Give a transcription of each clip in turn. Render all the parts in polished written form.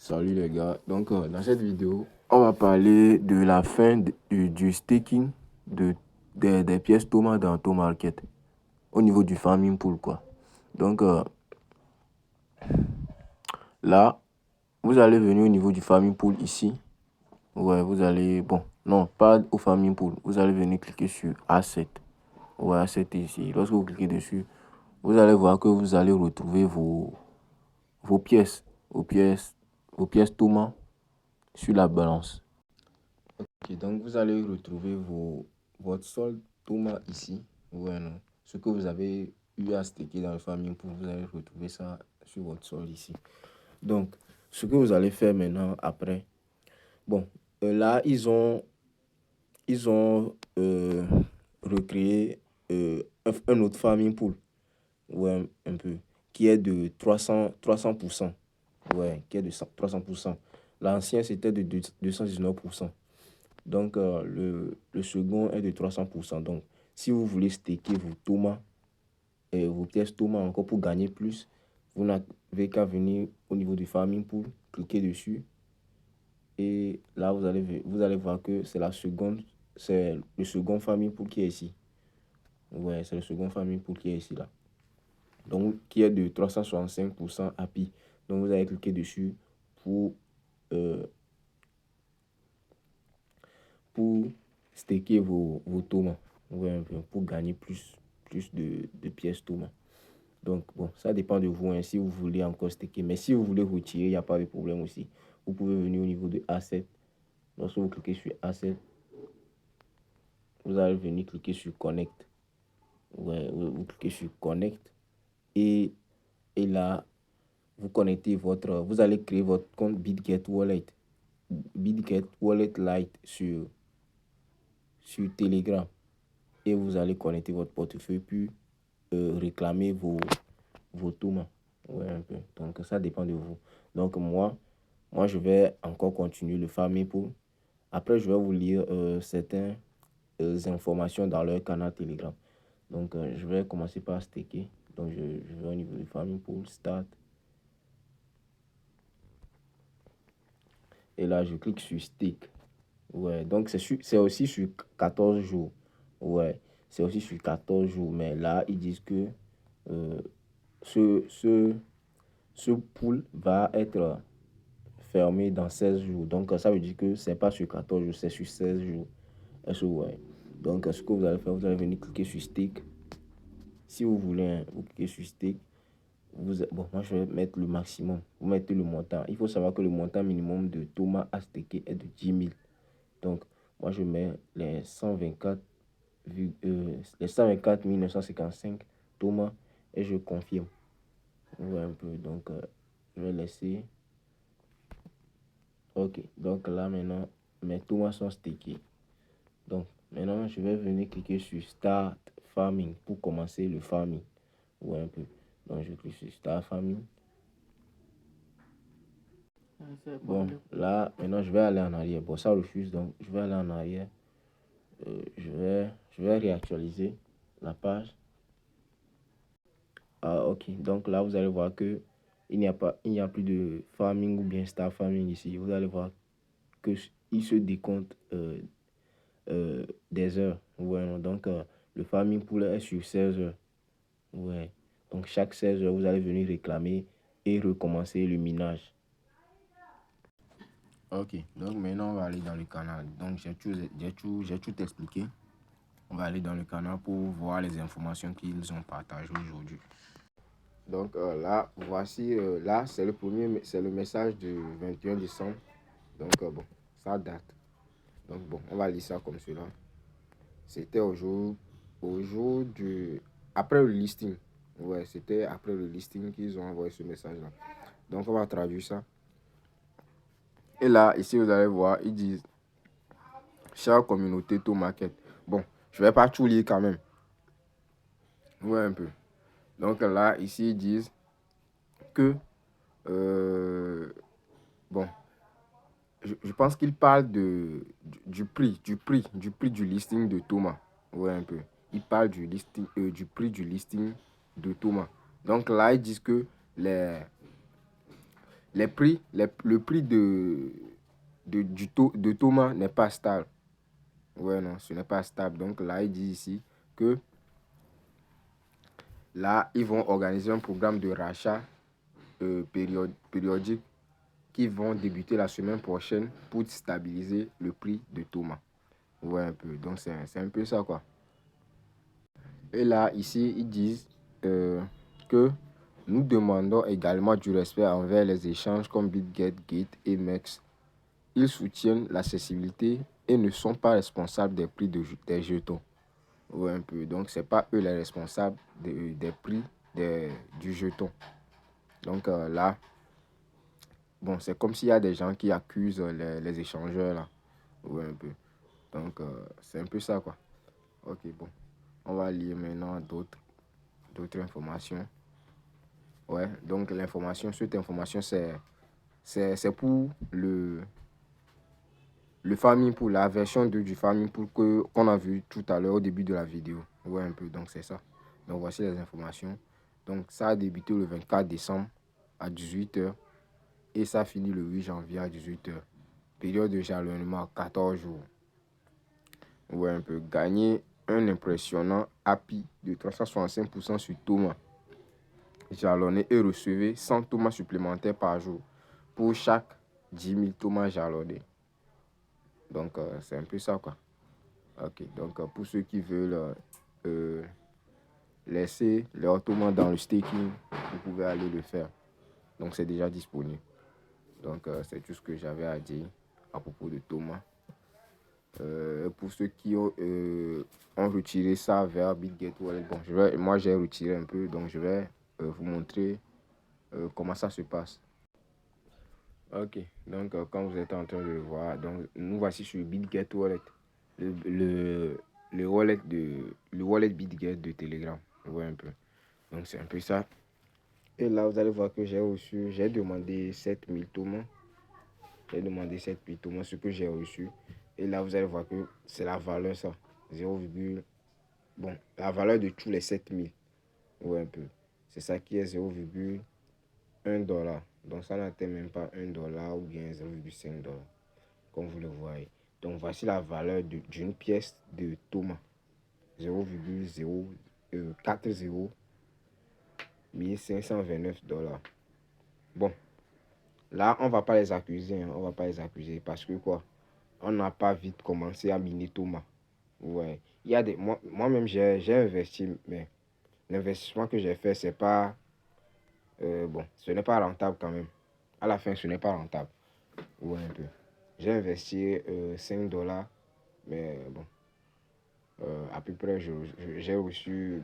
Salut les gars, donc dans cette vidéo, on va parler de la fin du staking des pièces Thomas dans Thomas Market au niveau du farming pool quoi. Donc là, vous allez venir au niveau du farming pool ici. Ouais, vous allez, bon, non, pas au farming pool, vous allez venir cliquer sur Asset. Ouais, Asset ici. Lorsque vous cliquez dessus, vous allez voir que vous allez retrouver vos pièces, vos pièces Thomas sur la balance. Ok, donc vous allez retrouver votre solde Thomas ici. Ouais, non. Ce que vous avez eu à staker dans le farming pool, vous allez retrouver ça sur votre solde ici. Donc, ce que vous allez faire maintenant après, bon, là, ils ont recréé un autre farming pool, ouais, un peu, qui est de 300%. Ouais, qui est de 300%. L'ancien, c'était de 219%. Donc, le second est de 300%. Donc, si vous voulez staker vos Thomas et vos pièces Thomas encore pour gagner plus, vous n'avez qu'à venir au niveau du farming pool, cliquer dessus. Et là, vous allez voir que c'est le second farming pool qui est ici. Ouais, c'est le second farming pool qui est ici, là. Donc, qui est de 365% API. Donc, vous allez cliquer dessus pour, euh, pour staker vos Thomas. Ouais, pour gagner plus de pièces Thomas. Donc, bon, ça dépend de vous, hein, si vous voulez encore staker. Mais si vous voulez retirer, il n'y a pas de problème aussi. Vous pouvez venir au niveau de Asset. Lorsque vous cliquez sur Asset, vous allez venir cliquer sur Connect. Ouais, vous cliquez sur Connect. Et là, vous allez créer votre compte BitGet Wallet. BitGet Wallet Lite sur Telegram. Et vous allez connecter votre portefeuille puis réclamer vos Thomas. Ouais, un peu. Donc, ça dépend de vous. Donc, moi, je vais encore continuer le farming pool. Après, je vais vous lire certaines informations dans leur canal Telegram. Donc, je vais commencer par staker. Donc, je vais au niveau du farming pool, start. Et là, je clique sur stake. Ouais, donc c'est aussi sur 14 jours. Ouais, c'est aussi sur 14 jours. Mais là, ils disent que euh, ce pool va être fermé dans 16 jours. Donc, ça veut dire que c'est pas sur 14 jours, c'est sur 16 jours. Est-ce que vous voyez? Donc, ce que vous allez faire, vous allez venir cliquer sur Stake. Si vous voulez, hein, vous cliquez sur Stake. Bon, moi, je vais mettre le maximum. Vous mettez le montant. Il faut savoir que le montant minimum de Thomas à staker est de 10 000. Donc, moi, je mets les 124 955 Thomas et je confirme. Vous voyez un peu. Donc, je vais laisser. Ok, donc là maintenant, mes Thomas sont stakés. Donc maintenant, je vais venir cliquer sur Start Farming pour commencer le farming. Ouais, un peu. Donc je clique sur Start Farming. Bon, là maintenant, je vais aller en arrière. Bon, ça refuse, donc je vais aller en arrière. Je vais réactualiser la page. Ah, ok. Donc là, vous allez voir que il n'y a plus de farming ou bien Start Farming ici. Vous allez voir que il se décompte des heures. Ouais, donc, le farming pool est sur 16 heures. Ouais. Donc, chaque 16 heures, vous allez venir réclamer et recommencer le minage. Ok, donc maintenant, on va aller dans le canal. Donc, j'ai tout expliqué. On va aller dans le canal pour voir les informations qu'ils ont partagées aujourd'hui. Donc, là, voici, là, c'est le message du 21 décembre. Donc, bon, ça date. Donc, bon, on va lire ça comme cela. C'était au jour après le listing. Ouais, c'était après le listing qu'ils ont envoyé ce message-là. Donc, on va traduire ça. Et là, ici, vous allez voir, ils disent, chère communauté to market. Bon, je vais pas tout lire quand même. Ouais, un peu. Donc là, ici, ils disent que, bon, je pense qu'ils parlent du prix du listing de Thomas. Ouais, un peu. Ils parlent du prix du listing de Thomas. Donc là, ils disent que le prix de Thomas n'est pas stable. Ouais, non, ce n'est pas stable. Donc là, il dit ici que là, ils vont organiser un programme de rachat périodique qui vont débuter la semaine prochaine pour stabiliser le prix de Thomas. Ouais, un peu. Donc, c'est un peu ça, quoi. Et là, ici, ils disent que nous demandons également du respect envers les échanges comme BitGet, Gate et MEX. Ils soutiennent l'accessibilité et ne sont pas responsables des prix des jetons. Ouais, un peu. Donc, ce n'est pas eux les responsables des prix du jeton. Donc là, bon, c'est comme s'il y a des gens qui accusent les échangeurs là. Ouais, un peu. Donc, c'est un peu ça, quoi. Ok, bon. On va lire maintenant d'autres informations. Ouais, donc cette information, c'est pour le farming pool, la version 2 du farming pool qu'on a vu tout à l'heure au début de la vidéo. Ouais, un peu, donc c'est ça. Donc voici les informations. Donc ça a débuté le 24 décembre à 18h et ça finit le 8 janvier à 18h. Période de jalonnement à 14 jours. Ouais, un peu. Gagner un impressionnant API de 365% sur Thomas jalonné et recevez 100 Thomas supplémentaires par jour pour chaque 10 000 Thomas jalonnés. Donc, c'est un peu ça, quoi. Ok, donc pour ceux qui veulent laisser leur Thomas dans le staking, vous pouvez aller le faire. Donc, c'est déjà disponible. Donc, c'est tout ce que j'avais à dire à propos de Thomas. Pour ceux qui ont retiré ça vers BitGet Wallet, bon, moi j'ai retiré un peu, donc je vais vous montrer comment ça se passe. Ok, donc comme vous êtes en train de le voir, donc nous voici sur BitGet Wallet, le wallet BitGet de Telegram. Vous voyez un peu. Donc c'est un peu ça. Et là, vous allez voir que j'ai demandé 7000 Thomas. J'ai demandé 7000 Thomas, ce que j'ai reçu. Et là, vous allez voir que c'est la valeur, ça. 0, bon, la valeur de tous les 7000. Ouais, un peu. C'est ça qui est 0,1 $. Donc ça n'atteint même pas 1 $ ou bien 0,5 $, comme vous le voyez. Donc voici la valeur d'une pièce de Thomas. 0,040 1529 $. Bon, là, on va pas les accuser. On va pas les accuser parce que quoi? On n'a pas vite commencé à miner Thomas. Ouais. Il y a moi-même, j'ai investi, mais l'investissement que j'ai fait, c'est pas... bon, ce n'est pas rentable quand même. À la fin, ce n'est pas rentable. Ouais, un peu. J'ai investi 5 $, mais bon, à peu près, j'ai reçu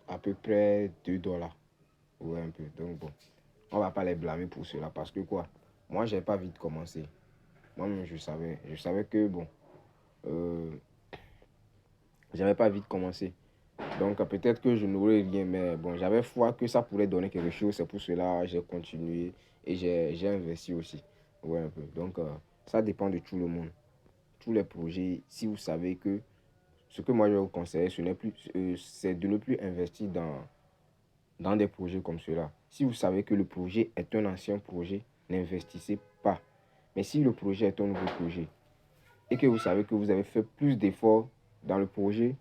à peu près 2 $. Ouais, un peu. Donc bon, on va pas les blâmer pour cela parce que quoi, moi, j'ai pas vite commencé. Moi-même, je savais que bon, j'avais pas vite commencé. Donc peut-être que je n'aurais rien, mais bon, j'avais foi que ça pourrait donner quelque chose. C'est pour cela que j'ai continué et j'ai investi aussi. Ouais, un peu. Donc ça dépend de tout le monde. Tous les projets, si vous savez que ce que moi je vous conseille, c'est de ne plus investir dans des projets comme cela. Si vous savez que le projet est un ancien projet, n'investissez pas. Mais si le projet est un nouveau projet et que vous savez que vous avez fait plus d'efforts dans le projet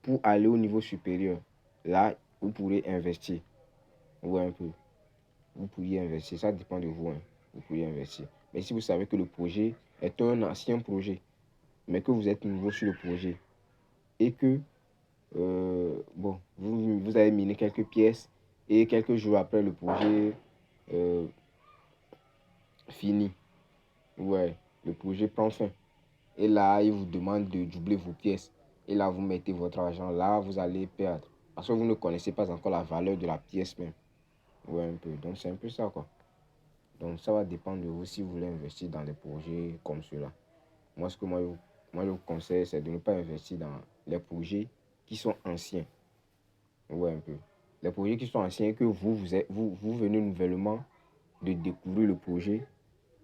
pour aller au niveau supérieur, là, vous pourrez investir. Ouais, un peu. Vous pourriez investir. Ça dépend de vous. Hein. Vous pourriez investir. Mais si vous savez que le projet est un ancien projet, mais que vous êtes nouveau sur le projet et que bon, vous avez miné quelques pièces et quelques jours après le projet fini, ouais, le projet prend fin. Et là, il vous demande de doubler vos pièces. Et là, vous mettez votre argent. Là, vous allez perdre. Parce que vous ne connaissez pas encore la valeur de la pièce même. Ouais, un peu. Donc, c'est un peu ça, quoi. Donc, ça va dépendre de vous si vous voulez investir dans des projets comme cela. Moi, ce que moi, je vous conseille, c'est de ne pas investir dans les projets qui sont anciens. Ouais, un peu. Les projets qui sont anciens que vous venez nouvellement de découvrir le projet,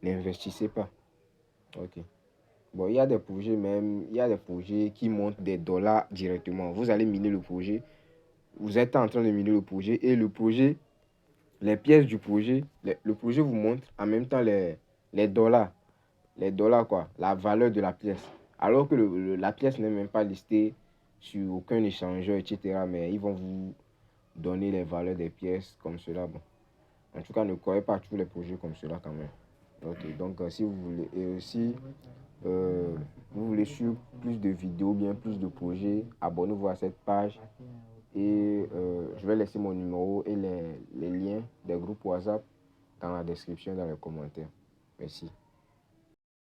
n'investissez pas. Ok. Bon, il y a des projets qui montent des dollars directement. Vous allez miner le projet. Vous êtes en train de miner le projet et le projet les pièces du projet, le projet vous montre en même temps les dollars. Les dollars, quoi, la valeur de la pièce. Alors que la pièce n'est même pas listée sur aucun échangeur, etc. Mais ils vont vous donner les valeurs des pièces comme cela. Bon. En tout cas, ne croyez pas à tous les projets comme cela quand même. Ok, donc si vous voulez, et aussi, vous voulez suivre plus de vidéos, bien plus de projets, abonnez-vous à cette page. Et je vais laisser mon numéro et les liens des groupes WhatsApp dans la description, dans les commentaires. Merci.